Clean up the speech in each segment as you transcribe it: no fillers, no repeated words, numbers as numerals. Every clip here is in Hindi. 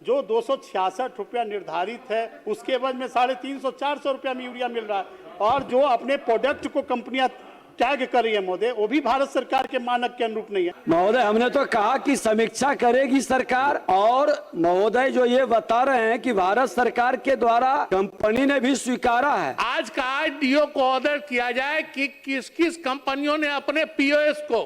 जो 266 रुपया निर्धारित है उसके एवज में 350-400 रुपया में यूरिया मिल रहा है। और जो अपने प्रोडक्ट को कंपनियां टैग कर रही है महोदय, वो भी भारत सरकार के मानक के अनुरूप नहीं है। महोदय, हमने तो कहा कि समीक्षा करेगी सरकार, और महोदय जो ये बता रहे हैं कि भारत सरकार के द्वारा कंपनी ने भी स्वीकारा है। आज का डीओ को ऑर्डर किया जाए कि किस किस कंपनियों ने अपने पीओएस को,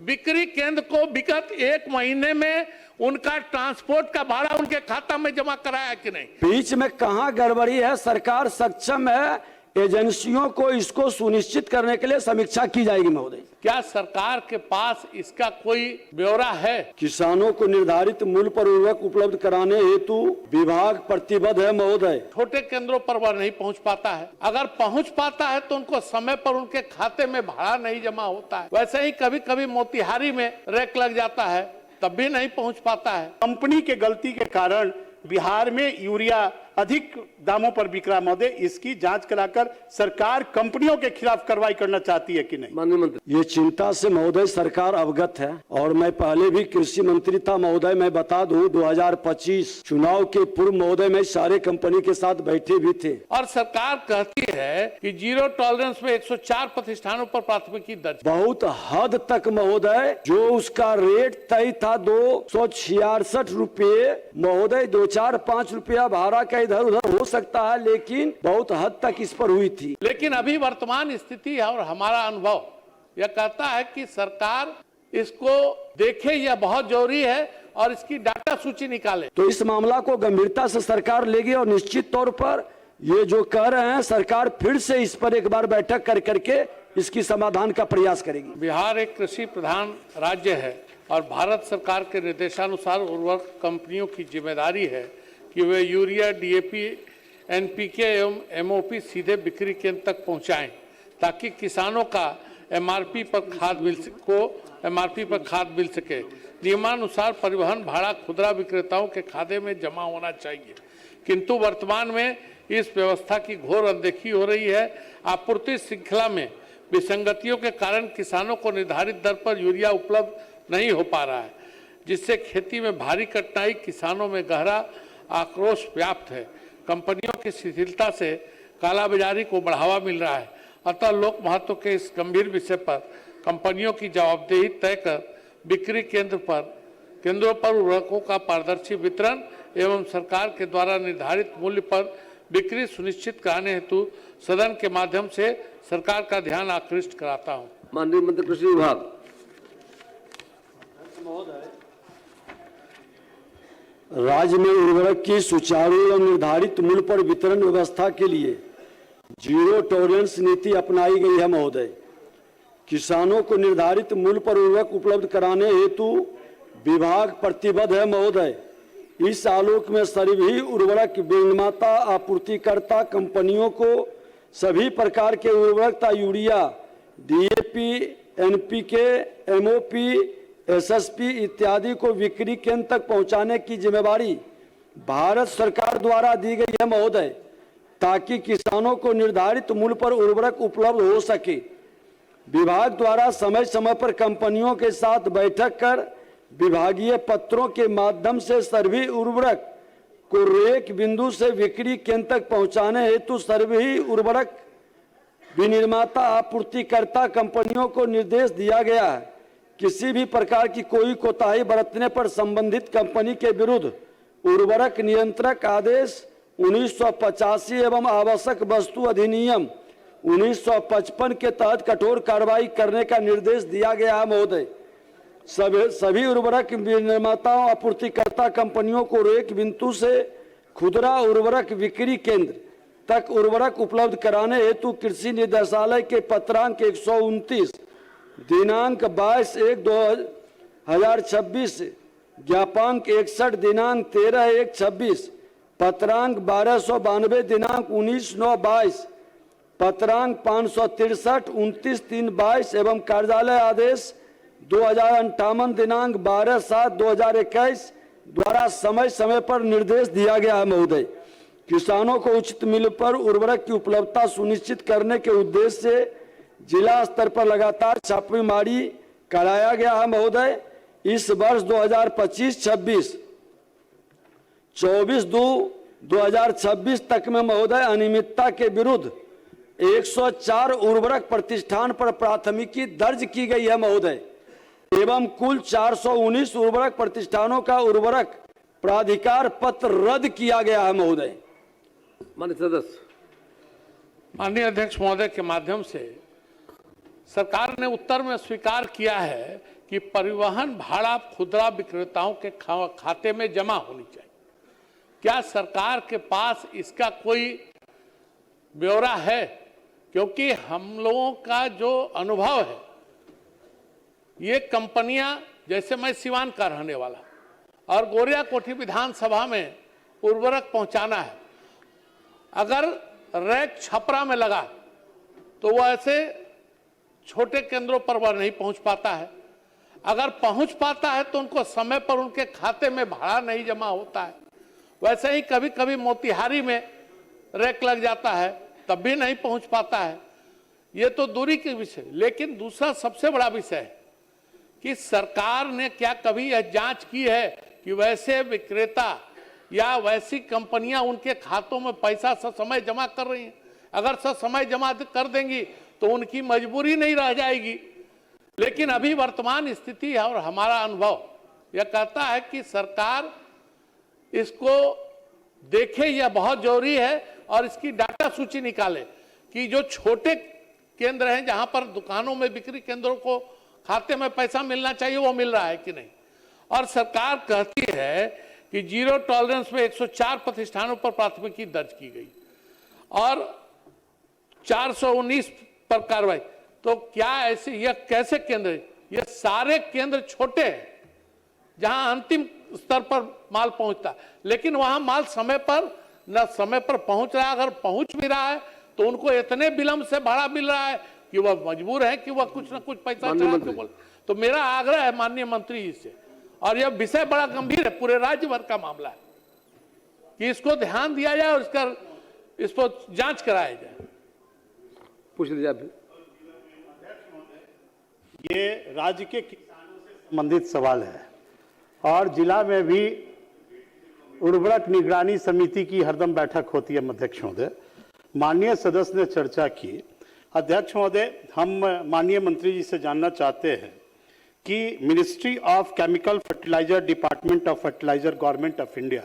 बिक्री केंद्र को विगत 1 महीने में उनका ट्रांसपोर्ट का भाड़ा उनके खाता में जमा कराया कि नहीं। बीच में कहां गड़बड़ी है, सरकार सक्षम है, एजेंसियों को इसको सुनिश्चित करने के लिए समीक्षा की जाएगी महोदय। क्या सरकार के पास इसका कोई ब्यौरा है? किसानों को निर्धारित मूल्य पर उर्वरक उपलब्ध कराने हेतु विभाग प्रतिबद्ध है महोदय। छोटे केंद्रों पर वह नहीं पहुंच पाता है, अगर पहुंच पाता है तो उनको समय पर उनके खाते में भाड़ा नहीं जमा होता है। वैसे ही कभी कभी मोतिहारी में रैक लग जाता है, तब भी नहीं पहुंच पाता है। कंपनी के गलती के कारण बिहार में यूरिया अधिक दामों पर बिक रहा है महोदय, इसकी जांच कराकर सरकार कंपनियों के खिलाफ कार्रवाई करना चाहती है कि नहीं। माननीय मंत्री, ये चिंता से महोदय सरकार अवगत है, और मैं पहले भी कृषि मंत्री था महोदय। मैं बता दूं 2025 चुनाव के पूर्व महोदय मैं सारे कंपनी के साथ बैठे भी थे। और सरकार कहती है कि जीरो टॉलरेंस में 104 प्रतिष्ठानों पर प्राथमिकी दर्ज। बहुत हद तक महोदय जो उसका रेट तय था 266 रुपये महोदय, 2-4-5 रुपया भाड़ा का इधर उधर हो सकता है, लेकिन बहुत हद तक इस पर हुई थी। लेकिन अभी वर्तमान स्थिति और हमारा अनुभव यह कहता है कि सरकार इसको देखे, यह बहुत जरूरी है, और इसकी डाटा सूची निकाले। तो इस मामला को गंभीरता से सरकार लेगी, और निश्चित तौर पर ये जो कह रहे हैं सरकार फिर से इस पर एक बार बैठक कर करके इसकी समाधान का प्रयास करेगी। बिहार एक कृषि प्रधान राज्य है, और भारत सरकार के निर्देशानुसार उर्वरक कंपनियों की जिम्मेदारी है कि वे यूरिया, डीएपी, एनपीके एवं एमओपी सीधे बिक्री केंद्र तक पहुंचाएं, ताकि किसानों का एमआरपी पर खाद मिल सके। नियमानुसार परिवहन भाड़ा खुदरा विक्रेताओं के खाते में जमा होना चाहिए, किंतु वर्तमान में इस व्यवस्था की घोर अनदेखी हो रही है। आपूर्ति श्रृंखला में विसंगतियों के कारण किसानों को निर्धारित दर पर यूरिया उपलब्ध नहीं हो पा रहा है, जिससे खेती में भारी कठिनाई, किसानों में गहरा आक्रोश व्याप्त है। कंपनियों की शिथिलता से कालाबाजारी को बढ़ावा मिल रहा है। अतः लोक महत्व के इस गंभीर विषय पर कंपनियों की जवाबदेही तय कर बिक्री केंद्रों पर उर्वरकों का पारदर्शी वितरण एवं सरकार के द्वारा निर्धारित मूल्य पर बिक्री सुनिश्चित कराने हेतु सदन के माध्यम से सरकार का ध्यान आकृष्ट कराता हूँ। माननीय मंत्री कृषि विभाग। राज्य में उर्वरक की सुचारू एवं निर्धारित मूल्य पर वितरण व्यवस्था के लिए जीरो टॉलरेंस नीति अपनाई गई है महोदय। किसानों को निर्धारित मूल्य पर उर्वरक उपलब्ध कराने हेतु विभाग प्रतिबद्ध है महोदय। इस आलोक में सभी उर्वरक निर्माता, आपूर्तिकर्ता कंपनियों को सभी प्रकार के उर्वरक तथा urea, DAP, NPK, MOP, SSP इत्यादि को बिक्री केंद्र तक पहुंचाने की जिम्मेदारी भारत सरकार द्वारा दी गई है महोदय, ताकि किसानों को निर्धारित मूल्य पर उर्वरक उपलब्ध हो सके। विभाग द्वारा समय समय पर कंपनियों के साथ बैठक कर विभागीय पत्रों के माध्यम से सभी उर्वरक को रेक बिंदु से बिक्री केंद्र तक पहुंचाने हेतु सभी उर्वरक विनिर्माता, आपूर्तिकर्ता कंपनियों को निर्देश दिया गया है। किसी भी प्रकार की कोई कोताही बरतने पर संबंधित कंपनी के विरुद्ध उर्वरक नियंत्रक आदेश 1985 एवं आवश्यक वस्तु अधिनियम 1955 के तहत कठोर कार्रवाई करने का निर्देश दिया गया है महोदय। सभी उर्वरक निर्माताओं, आपूर्तिकर्ता कंपनियों को रेक बिंदु से खुदरा उर्वरक बिक्री केंद्र तक उर्वरक उपलब्ध कराने हेतु कृषि निदेशालय के पत्रांक 129 दिनांक 22/1/2026, ज्ञापांक 61 दिनांक 13/1/26, पत्रांक 1292 दिनांक 19/9/22, पत्रांक 563 29/3/22 एवं कार्यालय आदेश 2058 दिनांक 12/7/2021 द्वारा समय समय पर निर्देश दिया गया है महोदय। किसानों को उचित मूल्य पर उर्वरक की उपलब्धता सुनिश्चित करने के उद्देश्य से जिला स्तर पर लगातार छापेमारी कराया गया है महोदय। इस वर्ष 2025-26 24/2/2026 तक में महोदय अनियमितता के विरुद्ध 104 उर्वरक प्रतिष्ठान पर प्राथमिकी दर्ज की गई है महोदय, एवं कुल 419 उर्वरक प्रतिष्ठानों का उर्वरक प्राधिकार पत्र रद्द किया गया है महोदय। माननीय सदस्य। माननीय अध्यक्ष महोदय के माध्यम से सरकार ने उत्तर में स्वीकार किया है कि परिवहन भाड़ा खुदरा विक्रेताओं के खाते में जमा होनी चाहिए। क्या सरकार के पास इसका कोई ब्यौरा है? क्योंकि हम लोगों का जो अनुभव है, ये कंपनियां, जैसे मैं सिवान का रहने वाला और गोरिया कोठी विधानसभा में उर्वरक पहुंचाना है, अगर रैक छपरा में लगा तो वह ऐसे छोटे केंद्रों पर वह नहीं पहुंच पाता है। अगर पहुंच पाता है तो उनको समय पर उनके खाते में भाड़ा नहीं जमा होता है। वैसे ही कभी कभी मोतिहारी में रैक लग जाता है, तब भी नहीं पहुंच पाता है। ये तो दूरी के विषय। लेकिन दूसरा सबसे बड़ा विषय है कि सरकार ने क्या कभी यह जांच की है कि वैसे विक्रेता या वैसी कंपनियां उनके खातों में पैसा समय जमा कर रही हैं? अगर समय जमा कर देंगी तो उनकी मजबूरी नहीं रह जाएगी। लेकिन अभी वर्तमान स्थिति है और हमारा अनुभव यह कहता है कि सरकार इसको देखे, यह बहुत जरूरी है और इसकी डाटा सूची निकाले कि जो छोटे केंद्र हैं जहां पर दुकानों में बिक्री केंद्रों को खाते में पैसा मिलना चाहिए वो मिल रहा है कि नहीं। और सरकार कहती है कि जीरो टॉलरेंस में 104 प्रतिष्ठानों पर प्राथमिकी दर्ज की गई और 419 पर कार्रवाई। तो क्या ऐसे यह कैसे केंद्र है? ये सारे केंद्र छोटे हैं जहां अंतिम स्तर पर माल पहुंचता है, लेकिन वहां माल समय पर न समय पर पहुंच रहा है। अगर पहुंच भी रहा है तो उनको इतने विलंब से भाड़ा मिल रहा है कि वह मजबूर है कि वह कुछ न कुछ पैसा चढ़ा के बोले। तो मेरा आग्रह है माननीय मंत्री जी से, और यह विषय बड़ा गंभीर है, पूरे राज्य भर का मामला है, कि इसको ध्यान दिया जाए और इस पर जांच कराया जाए। पूछ लीजिए आप। ये राज्य के किसानों से संबंधित सवाल है और जिला में भी उर्वरक निगरानी समिति की हरदम बैठक होती है। अध्यक्ष महोदय, माननीय सदस्य ने चर्चा की। अध्यक्ष महोदय, हम माननीय मंत्री जी से जानना चाहते हैं कि ministry of chemical fertiliser, department of fertiliser, government of India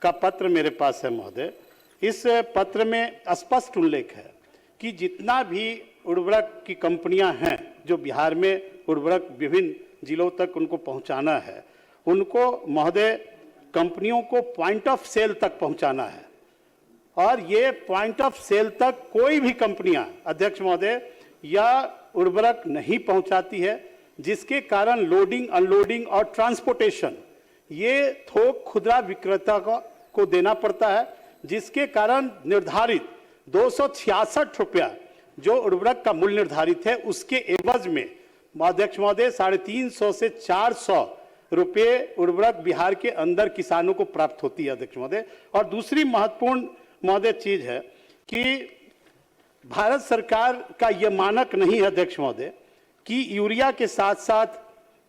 का पत्र मेरे पास है महोदय। इस पत्र में स्पष्ट उल्लेख है कि जितना भी उर्वरक की कंपनियां हैं जो बिहार में उर्वरक विभिन्न जिलों तक उनको पहुंचाना है, उनको महोदय कंपनियों को पॉइंट ऑफ सेल तक पहुंचाना है। और ये पॉइंट ऑफ सेल तक कोई भी कंपनियां अध्यक्ष महोदय या उर्वरक नहीं पहुंचाती है, जिसके कारण लोडिंग, अनलोडिंग और ट्रांसपोर्टेशन ये थोक खुदरा विक्रेता को देना पड़ता है, जिसके कारण निर्धारित 266 रुपया जो उर्वरक का मूल्य निर्धारित है उसके एवज में अध्यक्ष महोदय 350 से 400 रुपये उर्वरक बिहार के अंदर किसानों को प्राप्त होती है अध्यक्ष महोदय। और दूसरी महत्वपूर्ण महोदय चीज है कि भारत सरकार का यह मानक नहीं है अध्यक्ष महोदय कि यूरिया के साथ साथ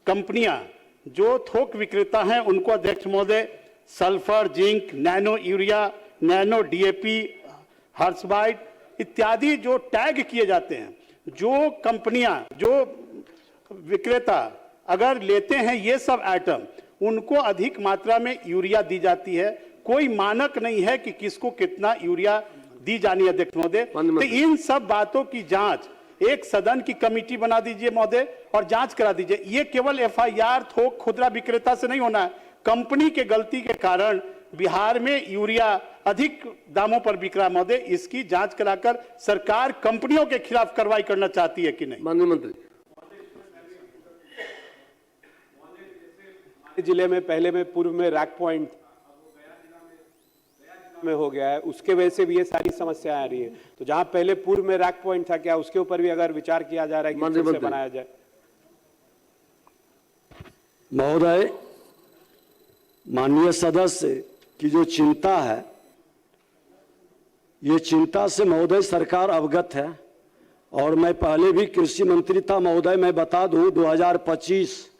कंपनियां जो थोक विक्रेता हैं उनको अध्यक्ष महोदय sulphur, zinc, nano urea, nano DAP, हर्सबाइट इत्यादि जो टैग किए जाते हैं, जो कंपनियां, जो विक्रेता अगर लेते हैं ये सब आइटम, उनको अधिक मात्रा में यूरिया दी जाती है। कोई मानक नहीं है कि किसको कितना यूरिया दी जानी है अध्यक्ष महोदय। तो इन सब बातों की जांच एक सदन की कमेटी बना दीजिए महोदय और जांच करा दीजिए। ये केवल एफआईआर थोक खुदरा विक्रेता से नहीं होना है, कंपनी के गलती के कारण बिहार में यूरिया अधिक दामों पर बिक रहा महोदय। इसकी जांच कराकर सरकार कंपनियों के खिलाफ कार्रवाई करना चाहती है कि नहीं? माननीय मंत्री। जिले में पहले में पूर्व में रैक पॉइंट में हो गया है, उसके वजह से भी ये सारी समस्या आ रही है। तो जहां पहले पूर्व में रैक पॉइंट था, क्या उसके ऊपर भी अगर विचार किया जा रहा है कि कैसे बनाया जाए? महोदय, माननीय सदस्य की जो चिंता है, ये चिंता से महोदय सरकार अवगत है और मैं पहले भी कृषि मंत्री था महोदय। मैं बता दूं 2025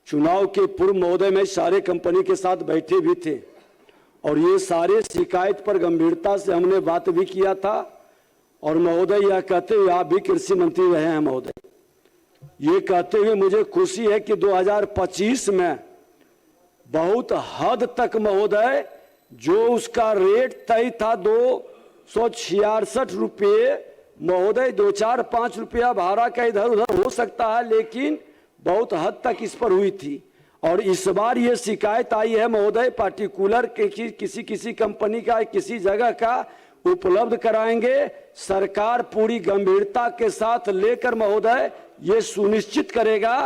चुनाव के पूर्व महोदय मैं सारे कंपनी के साथ बैठे भी थे और ये सारे शिकायत पर गंभीरता से हमने बात भी किया था। और महोदय यह कहते हुए, आप भी कृषि मंत्री रहे हैं महोदय, ये कहते हुए मुझे खुशी है कि 2025 में बहुत हद तक महोदय जो उसका रेट तय था 266 रुपये महोदय, 2-4-5 रुपया भाड़ा का इधर उधर हो सकता है, लेकिन बहुत हद तक इस पर हुई थी। और इस बार ये शिकायत आई है महोदय पार्टिकुलर किसी कंपनी का किसी जगह का उपलब्ध कराएंगे। सरकार पूरी गंभीरता के साथ लेकर महोदय ये सुनिश्चित करेगा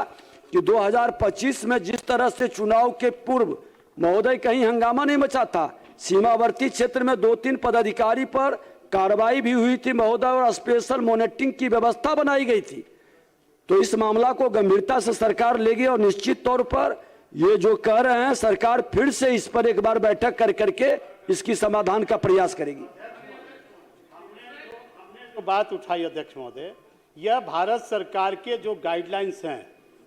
कि 2025 में जिस तरह से चुनाव के पूर्व महोदय कहीं हंगामा नहीं मचा था, सीमावर्ती क्षेत्र में 2-3 पदाधिकारी पर कार्रवाई भी हुई थी महोदय और स्पेशल मॉनिटरिंग की व्यवस्था बनाई गई थी। तो इस मामला को गंभीरता से सरकार लेगी और निश्चित तौर पर ये जो कह रहे हैं सरकार फिर से इस पर एक बार बैठक करके इसकी समाधान का प्रयास करेगी। तो बात उठाई अध्यक्ष महोदय, यह भारत सरकार के जो गाइडलाइंस हैं,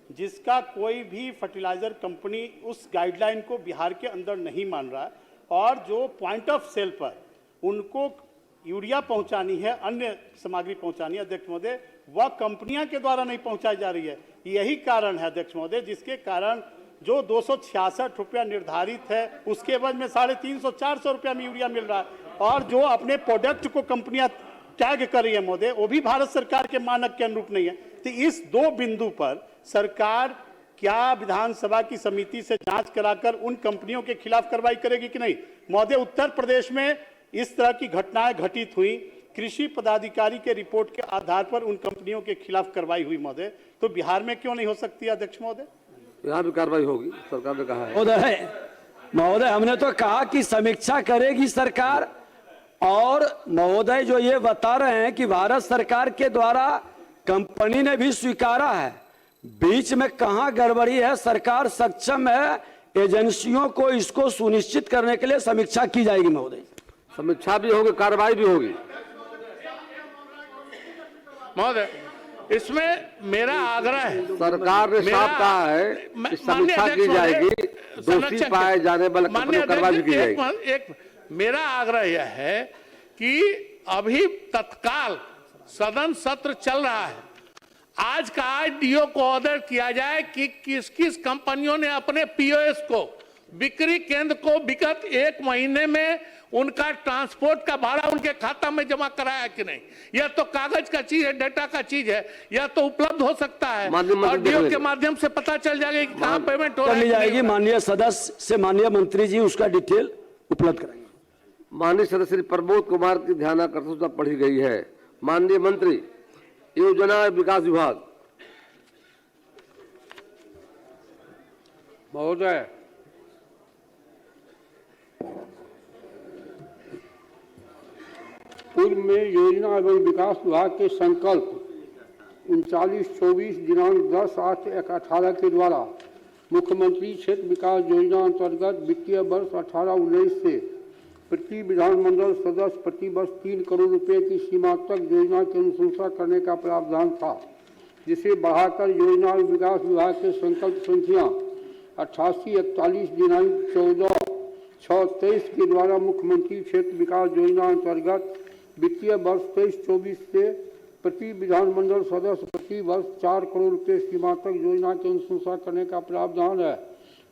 जिसका कोई भी फर्टिलाइजर कंपनी उस गाइडलाइन को बिहार के अंदर नहीं मान रहा है और जो पॉइंट ऑफ सेल पर उनको यूरिया पहुंचानी है, अन्य सामग्री पहुंचानी है अध्यक्ष महोदय, वह कंपनियां के द्वारा नहीं पहुंचाई जा रही है। यही कारण है अध्यक्ष महोदय जिसके कारण जो 266 रुपया निर्धारित है उसके एवज में 350-400 रुपया में यूरिया मिल रहा है और जो अपने प्रोडक्ट को कंपनियां टैग कर रही है महोदय वो भी भारत सरकार के मानक के अनुरूप नहीं है। तो इस 2 बिंदु पर सरकार क्या विधानसभा की समिति से जांच कराकर उन कंपनियों के खिलाफ कार्रवाई करेगी कि नहीं? महोदय उत्तर प्रदेश में इस तरह की घटनाएं घटित हुई, कृषि पदाधिकारी के रिपोर्ट के आधार पर उन कंपनियों के खिलाफ कार्रवाई हुई महोदय, तो बिहार में क्यों नहीं हो सकती अध्यक्ष महोदय? यहाँ भी कार्रवाई होगी, सरकार ने कहा है। महोदय हमने तो कहा कि समीक्षा करेगी सरकार और महोदय जो ये बता रहे हैं कि भारत सरकार के द्वारा कंपनी ने भी स्वीकारा है, बीच में कहां गड़बड़ी है, सरकार सक्षम है, एजेंसियों को इसको सुनिश्चित करने के लिए समीक्षा की जाएगी महोदय। समीक्षा भी होगी, कार्रवाई भी होगी महोदय। इसमें मेरा आग्रह है, सरकार ने साफ कहा है कि समीक्षा की जाएगी, दोषी पाए जाने वाले कार्रवाई की जाएगी। एक मेरा आग्रह यह है कि अभी तत्काल सदन सत्र चल रहा है, आज का आज डीओ को ऑर्डर किया जाए कि किस किस कंपनियों ने अपने पीओएस को, बिक्री केंद्र को विगत 1 महीने में उनका ट्रांसपोर्ट का भाड़ा उनके खाता में जमा कराया कि नहीं। यह तो कागज का चीज है, डेटा का चीज है, यह तो उपलब्ध हो सकता है और डीओ के माध्यम से पता चल जाएगा कि कहां पेमेंट हो रहा है। जाएगी माननीय सदस्य से माननीय मंत्री जी उसका डिटेल उपलब्ध कराएंगे। माननीय सदस्य श्री प्रमोद कुमार की ध्यानाकर्षण पढ़ी गई है। माननीय मंत्री योजना विकास विभाग। महोदय, पूर्व में योजना एवं विकास विभाग के संकल्प 39-24 दिनांक 10/8/18 के द्वारा मुख्यमंत्री क्षेत्र विकास योजना अंतर्गत वित्तीय वर्ष 18-19 से प्रति विधानमंडल सदस्य प्रति वर्ष 3 करोड़ रुपए की सीमा तक योजना की अनुशंसा करने का प्रावधान था, जिसे बढ़ाकर योजना विकास विभाग के संकल्प संख्या 88-41 दिनांक 14/6/23 के द्वारा मुख्यमंत्री क्षेत्र विकास योजना अंतर्गत वित्तीय वर्ष 23-24 से प्रति विधानमंडल सदस्य प्रति वर्ष 4 करोड़ रुपए सीमा तक योजना की अनुशंसा करने का प्रावधान है।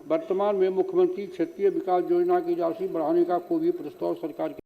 वर्तमान में मुख्यमंत्री क्षेत्रीय विकास योजना की राशि बढ़ाने का कोई भी प्रस्ताव सरकार की